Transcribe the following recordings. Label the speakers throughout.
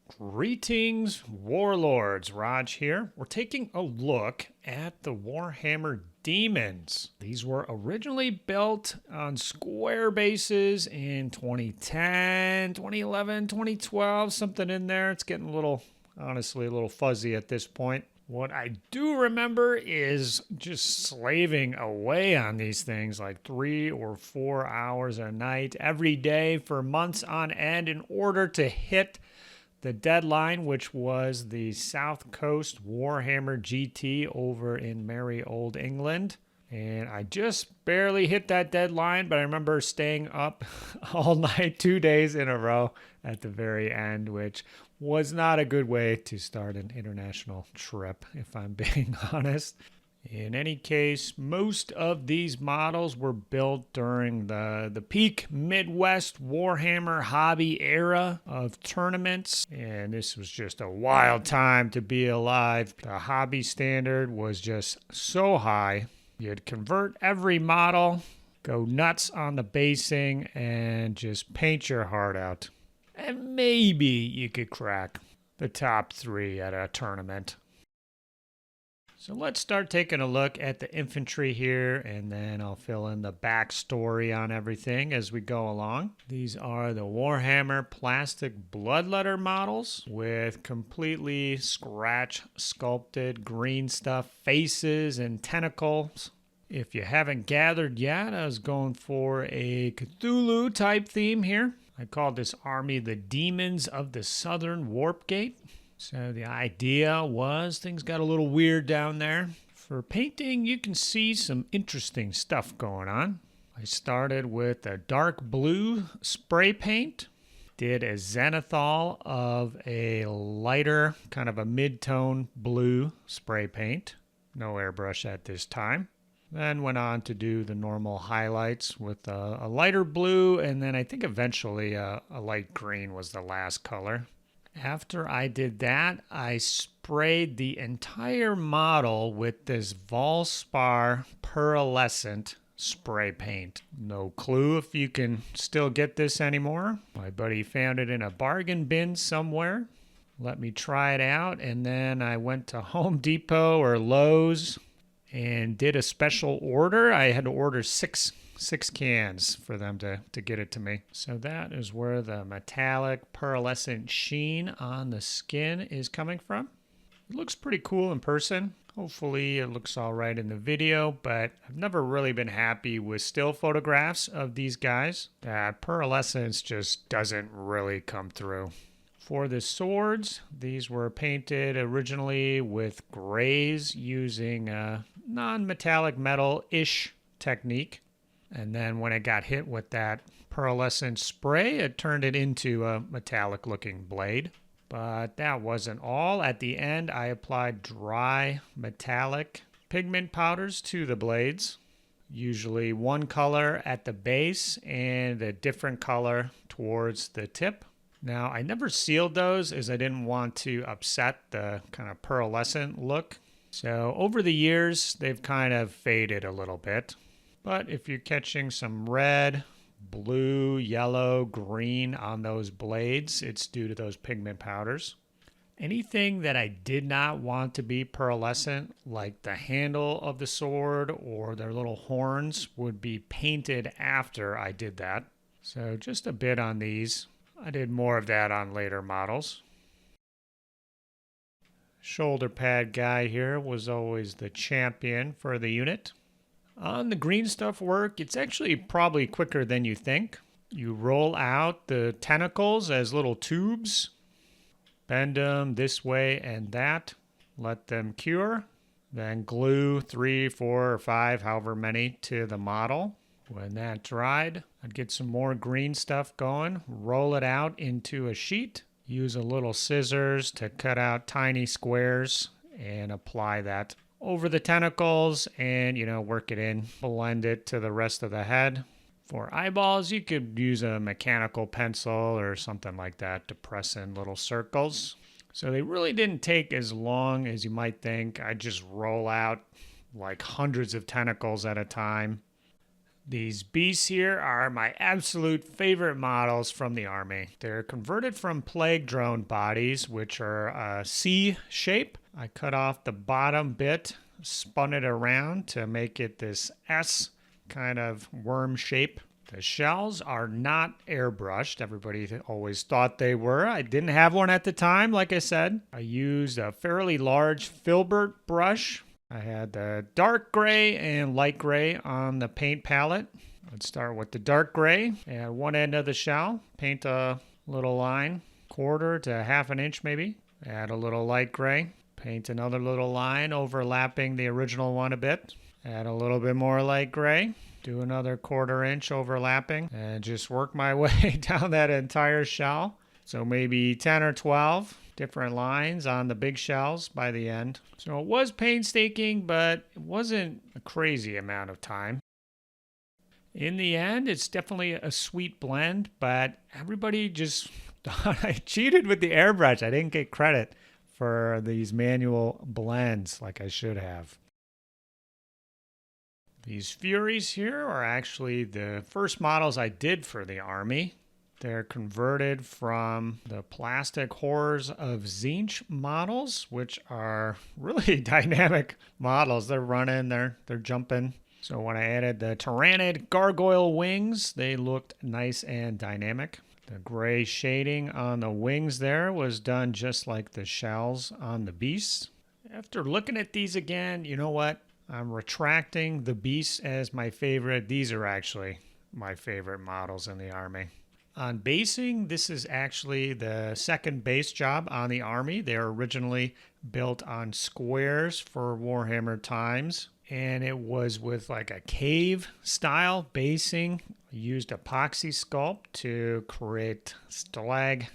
Speaker 1: Greetings, warlords. Rodge here. We're taking a look at the Warhammer demons. These were originally built on square bases in 2010, 2011, 2012, something in there. It's getting honestly, a little fuzzy at this point. What I do remember is just slaving away on these things like 3 or 4 hours a night every day for months on end in order to hit the deadline, which was the South Coast Warhammer GT over in merry old England. And I just barely hit that deadline, but I remember staying up all night, 2 days in a row at the very end, which was not a good way to start an international trip, if I'm being honest. In any case, most of these models were built during the peak Midwest Warhammer hobby era of tournaments, and this was just a wild time to be alive. The hobby standard was just so high. You'd convert every model, go nuts on the basing, and just paint your heart out. And maybe you could crack the top 3 at a tournament. So let's start taking a look at the infantry here, and then I'll fill in the backstory on everything as we go along. These are the Warhammer plastic bloodletter models with completely scratch sculpted green stuff, faces and tentacles. If you haven't gathered yet, I was going for a Cthulhu type theme here. I called this army the Demons of the Southern Warp Gate. So the idea was things got a little weird down there. For painting, you can see some interesting stuff going on. I started with a dark blue spray paint. Did a zenithal of a lighter, kind of a mid-tone blue spray paint. No airbrush at this time. Then went on to do the normal highlights with a lighter blue, and then I think eventually a light green was the last color. After I did that, I sprayed the entire model with this Valspar pearlescent spray paint. No clue if you can still get this anymore. My buddy found it in a bargain bin somewhere. Let me try it out, and then I went to Home Depot or Lowe's and did a special order. I had to order six cans for them to get it to me. So that is where the metallic pearlescent sheen on the skin is coming from. It looks pretty cool in person. Hopefully it looks all right in the video, but I've never really been happy with still photographs of these guys. That pearlescence just doesn't really come through. For the swords, these were painted originally with grays using a non-metallic metal-ish technique. And then when it got hit with that pearlescent spray, it turned it into a metallic-looking blade. But that wasn't all. At the end, I applied dry metallic pigment powders to the blades. Usually one color at the base and a different color towards the tip. Now, I never sealed those as I didn't want to upset the kind of pearlescent look. So over the years, they've kind of faded a little bit. But if you're catching some red, blue, yellow, green on those blades, it's due to those pigment powders. Anything that I did not want to be pearlescent, like the handle of the sword or their little horns, would be painted after I did that. So just a bit on these. I did more of that on later models. Shoulder pad guy here was always the champion for the unit. On the green stuff work, it's actually probably quicker than you think. You roll out the tentacles as little tubes, bend them this way and that, let them cure, then glue 3, 4, or 5, however many, to the model. When that dried, I'd get some more green stuff going, roll it out into a sheet, use a little scissors to cut out tiny squares, and apply that over the tentacles and, work it in, blend it to the rest of the head. For eyeballs, you could use a mechanical pencil or something like that to press in little circles. So they really didn't take as long as you might think. I just roll out like hundreds of tentacles at a time. These beasts here are my absolute favorite models from the army. They're converted from plague drone bodies, which are a C shape. I cut off the bottom bit, spun it around to make it this S kind of worm shape. The shells are not airbrushed. Everybody always thought they were. I didn't have one at the time, like I said. I used a fairly large filbert brush. I had the dark gray and light gray on the paint palette. Let's start with the dark gray. At one end of the shell, paint a little line, 1/4 to 1/2 inch maybe. Add a little light gray. Paint another little line overlapping the original one a bit. Add a little bit more light gray. Do another 1/4 inch overlapping. And just work my way down that entire shell. So maybe 10 or 12 different lines on the big shells by the end. So it was painstaking, but it wasn't a crazy amount of time. In the end, it's definitely a sweet blend, but everybody just thought I cheated with the airbrush. I didn't get credit for these manual blends like I should have. These Furies here are actually the first models I did for the army. They're converted from the plastic horrors of Tzeentch models, which are really dynamic models. They're running, they're jumping. So when I added the Tyrannid gargoyle wings, they looked nice and dynamic. The gray shading on the wings there was done just like the shells on the beasts. After looking at these again, you know what? I'm retracting the beasts as my favorite. These are actually my favorite models in the army. On basing, this is actually the second base job on the army. They were originally built on squares for Warhammer times, and it was with like a cave style basing. I used epoxy sculpt to create stalagmites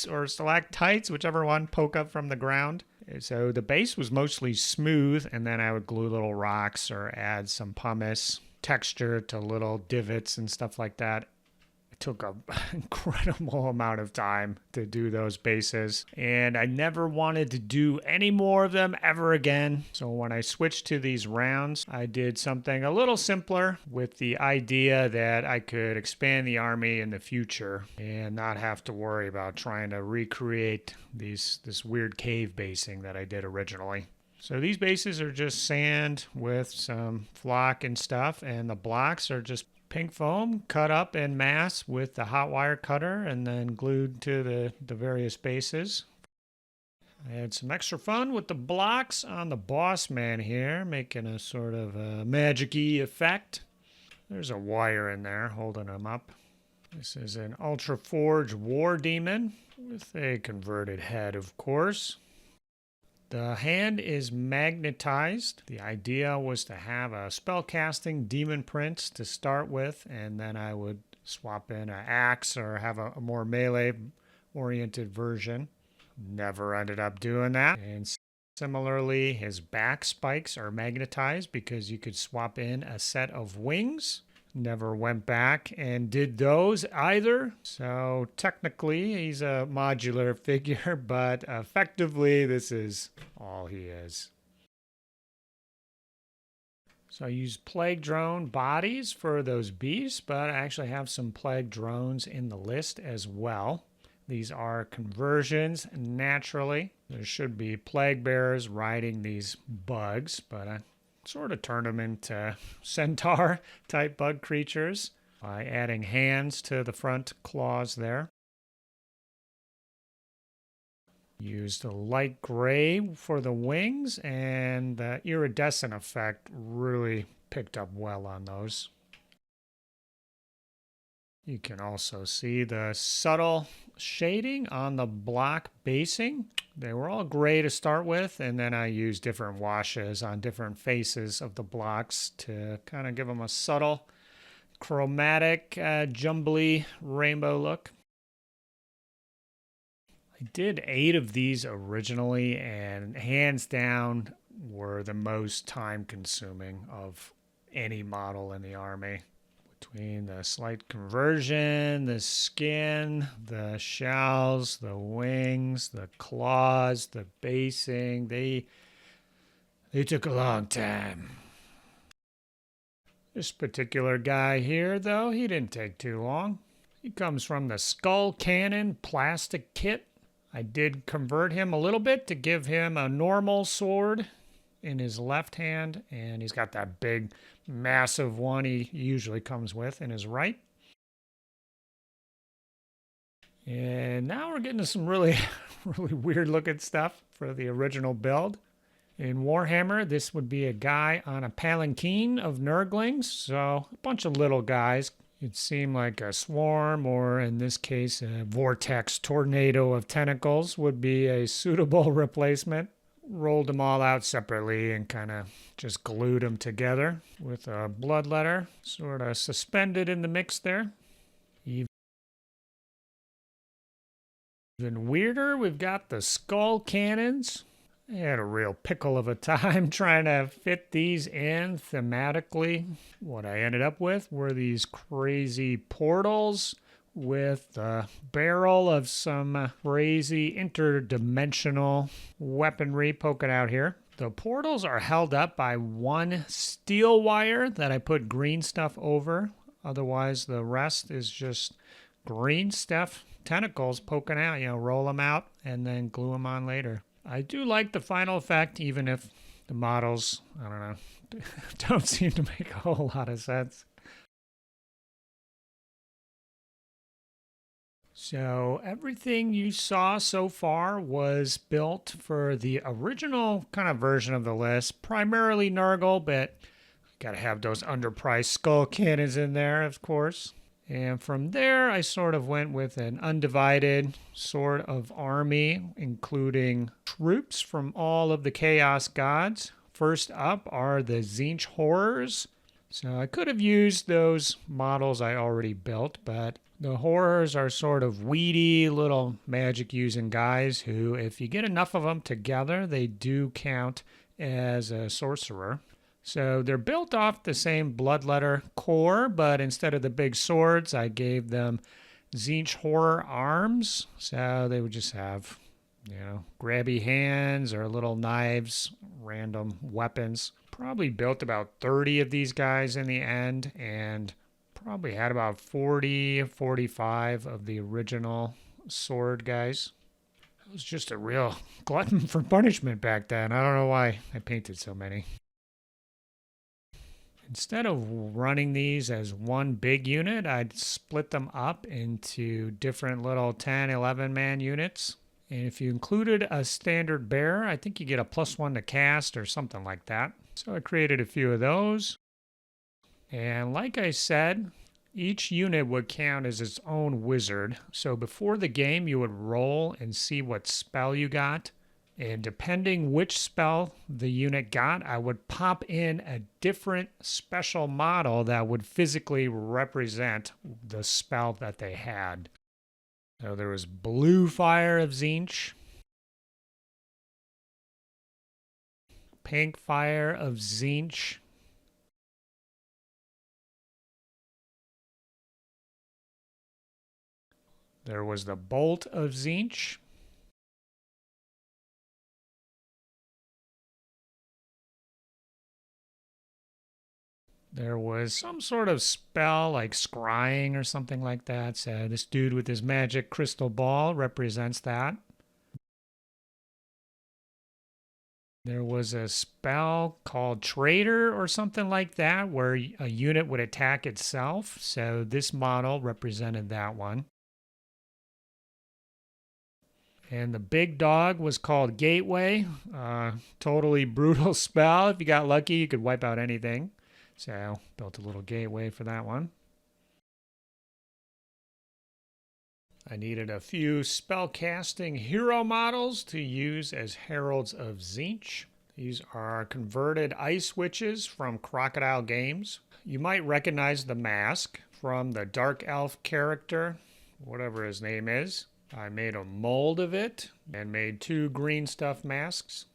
Speaker 1: or stalactites, whichever one, poke up from the ground. So the base was mostly smooth, and then I would glue little rocks or add some pumice texture to little divots and stuff like that. It took an incredible amount of time to do those bases, and I never wanted to do any more of them ever again. So when I switched to these rounds, I did something a little simpler with the idea that I could expand the army in the future and not have to worry about trying to recreate this weird cave basing that I did originally. So these bases are just sand with some flock and stuff, and the blocks are just pink foam cut up en masse with the hot wire cutter and then glued to the various bases. I had some extra fun with the blocks on the boss man here, making a sort of a magic-y effect. There's a wire in there holding him up. This is an Ultra Forge War Demon with a converted head, of course. The hand is magnetized. The idea was to have a spellcasting demon prince to start with, and then I would swap in an axe or have a more melee-oriented version. Never ended up doing that. And similarly, his back spikes are magnetized because you could swap in a set of wings. Never went back and did those either. So technically he's a modular figure, but effectively this is all he is. So I used plague drone bodies for those beasts, but I actually have some plague drones in the list as well. These are conversions naturally. There should be plague bearers riding these bugs, but I sort of turned them into centaur type bug creatures by adding hands to the front claws there. Used a light gray for the wings, and the iridescent effect really picked up well on those. You can also see the subtle shading on the block basing. They were all gray to start with, and then I used different washes on different faces of the blocks to kind of give them a subtle chromatic, jumbly rainbow look. I did 8 of these originally, and hands down were the most time consuming of any model in the army. Between the slight conversion, the skin, the shells, the wings, the claws, the basing, they took a long time. This particular guy here, though, he didn't take too long. He comes from the Skull Cannon plastic kit. I did convert him a little bit to give him a normal sword in his left hand, and he's got that big, massive one he usually comes with in his right. And now we're getting to some really, really weird looking stuff for the original build. In Warhammer, this would be a guy on a palanquin of Nurglings, so a bunch of little guys. It'd seem like a swarm, or in this case, a vortex tornado of tentacles would be a suitable replacement. Rolled them all out separately and kind of just glued them together with a bloodletter sort of suspended in the mix there. Even weirder, we've got the skull cannons. I had a real pickle of a time trying to fit these in thematically. What I ended up with were these crazy portals with a barrel of some crazy interdimensional weaponry poking out here. The portals are held up by one steel wire that I put green stuff over. Otherwise, the rest is just green stuff, tentacles poking out. Roll them out and then glue them on later. I do like the final effect, even if the models, I don't know, don't seem to make a whole lot of sense. So everything you saw so far was built for the original kind of version of the list, primarily Nurgle, but gotta have those underpriced skull cannons in there, of course. And from there, I sort of went with an undivided sort of army, including troops from all of the Chaos Gods. First up are the Tzeentch Horrors. So I could have used those models I already built, but the Horrors are sort of weedy little magic-using guys who, if you get enough of them together, they do count as a sorcerer. So they're built off the same bloodletter core, but instead of the big swords, I gave them Tzeentch Horror arms. So they would just have, grabby hands or little knives, random weapons. Probably built about 30 of these guys in the end, and probably had about 40, 45 of the original sword guys. I was just a real glutton for punishment back then. I don't know why I painted so many. Instead of running these as one big unit, I'd split them up into different little 10, 11-man units. And if you included a standard bearer, I think you get a +1 to cast or something like that. So I created a few of those. And like I said, each unit would count as its own wizard. So before the game, you would roll and see what spell you got. And depending which spell the unit got, I would pop in a different special model that would physically represent the spell that they had. So there was Blue Fire of Tzeentch, Pink Fire of Tzeentch, there was the Bolt of Tzeentch, there was some sort of spell like scrying or something like that. So this dude with his magic crystal ball represents that. There was a spell called Traitor or something like that where a unit would attack itself. So this model represented that one. And the big dog was called Gateway. Totally brutal spell. If you got lucky, you could wipe out anything. So built a little gateway for that one. I needed a few spellcasting hero models to use as Heralds of Tzeentch. These are converted ice witches from Crocodile games. You might recognize the mask from the Dark Elf character, whatever his name is. I made a mold of it and made 2 green stuff masks.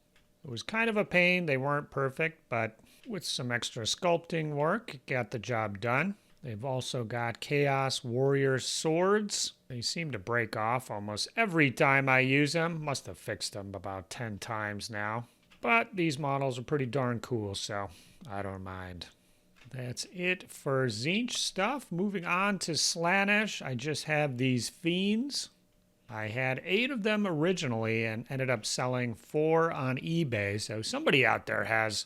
Speaker 1: It was kind of a pain. They weren't perfect, but with some extra sculpting work, it got the job done. They've also got Chaos Warrior swords. They seem to break off almost every time I use them. Must have fixed them about 10 times now. But these models are pretty darn cool, so I don't mind. That's it for Tzeentch stuff. Moving on to Slaanesh, I just have these fiends. I had 8 of them originally and ended up selling 4 on eBay. So somebody out there has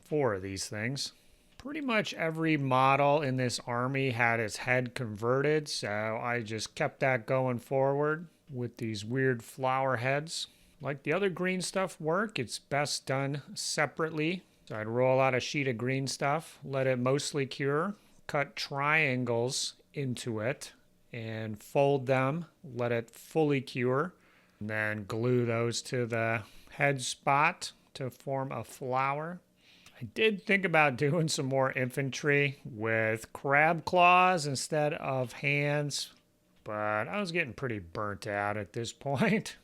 Speaker 1: 4 of these things. Pretty much every model in this army had its head converted, so I just kept that going forward with these weird flower heads. Like the other green stuff work, it's best done separately. So I'd roll out a sheet of green stuff, let it mostly cure, cut triangles into it, and fold them, let it fully cure, and then glue those to the head spot to form a flower. I did think about doing some more infantry with crab claws instead of hands, but I was getting pretty burnt out at this point.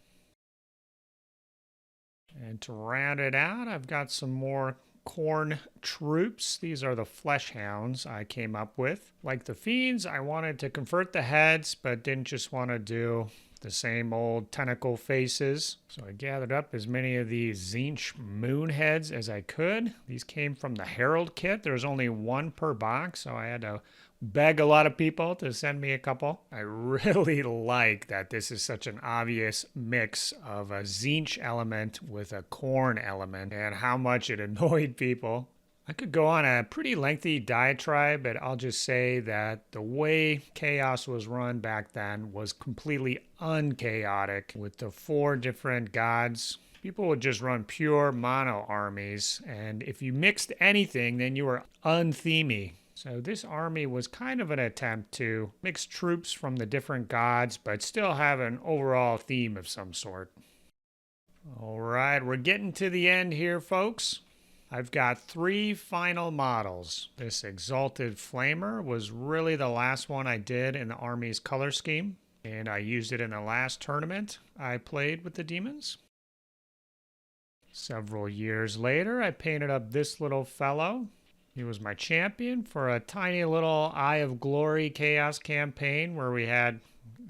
Speaker 1: And to round it out, I've got some more Khorne troops. These are the flesh hounds I came up with. Like the fiends, I wanted to convert the heads, but didn't just want to do the same old tentacle faces. So I gathered up as many of these Tzeentch moon heads as I could. These came from the Herald kit. There was only 1 per box, so I had to beg a lot of people to send me a couple. I really like that this is such an obvious mix of a Tzeentch element with a Khorne element and how much it annoyed people. I could go on a pretty lengthy diatribe, but I'll just say that the way Chaos was run back then was completely unchaotic with the 4 different gods. People would just run pure mono armies, and if you mixed anything, then you were unthemey. So this army was kind of an attempt to mix troops from the different gods, but still have an overall theme of some sort. All right, we're getting to the end here, folks. I've got 3 final models. This Exalted Flamer was really the last one I did in the army's color scheme, and I used it in the last tournament I played with the demons. Several years later, I painted up this little fellow. He was my champion for a tiny little Eye of Glory Chaos campaign where we had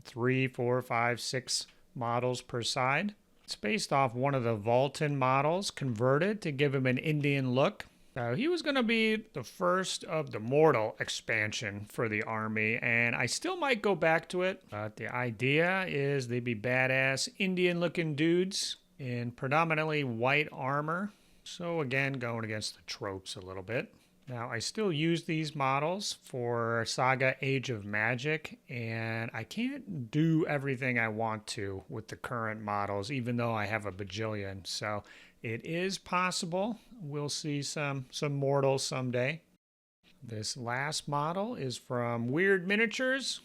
Speaker 1: 3, 4, 5, 6 models per side. It's based off one of the Vultan models converted to give him an Indian look. So he was going to be the first of the Mortal expansion for the army, and I still might go back to it. But the idea is they'd be badass Indian-looking dudes in predominantly white armor. So again, going against the tropes a little bit. Now, I still use these models for Saga Age of Magic, and I can't do everything I want to with the current models, even though I have a bajillion. So it is possible we'll see some mortals someday. This last model is from Weird Miniatures.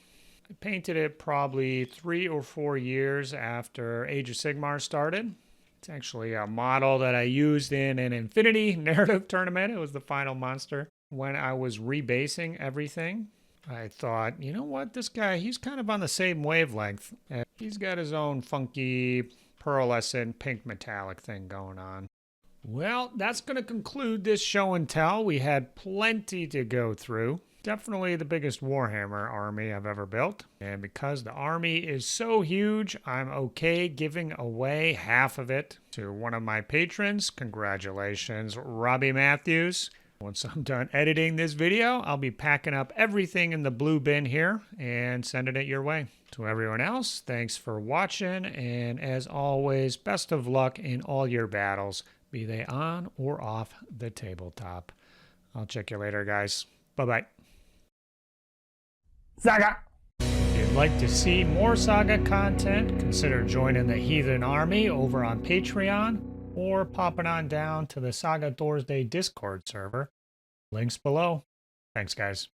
Speaker 1: I painted it probably 3 or 4 years after Age of Sigmar started. It's actually a model that I used in an Infinity narrative tournament. It was the final monster. When I was rebasing everything, I thought, you know what, this guy, he's kind of on the same wavelength. And he's got his own funky pearlescent pink metallic thing going on. Well, that's going to conclude this show and tell. We had plenty to go through. Definitely the biggest Warhammer army I've ever built. And because the army is so huge, I'm okay giving away half of it to one of my patrons. Congratulations, Robbie Matthews. Once I'm done editing this video, I'll be packing up everything in the blue bin here and sending it your way. To everyone else, thanks for watching. And as always, best of luck in all your battles, be they on or off the tabletop. I'll check you later, guys. Bye-bye.
Speaker 2: Saga!
Speaker 1: If you'd like to see more Saga content, consider joining the Heathen Army over on Patreon or popping on down to the Saga Thursday Discord server. Links below. Thanks, guys.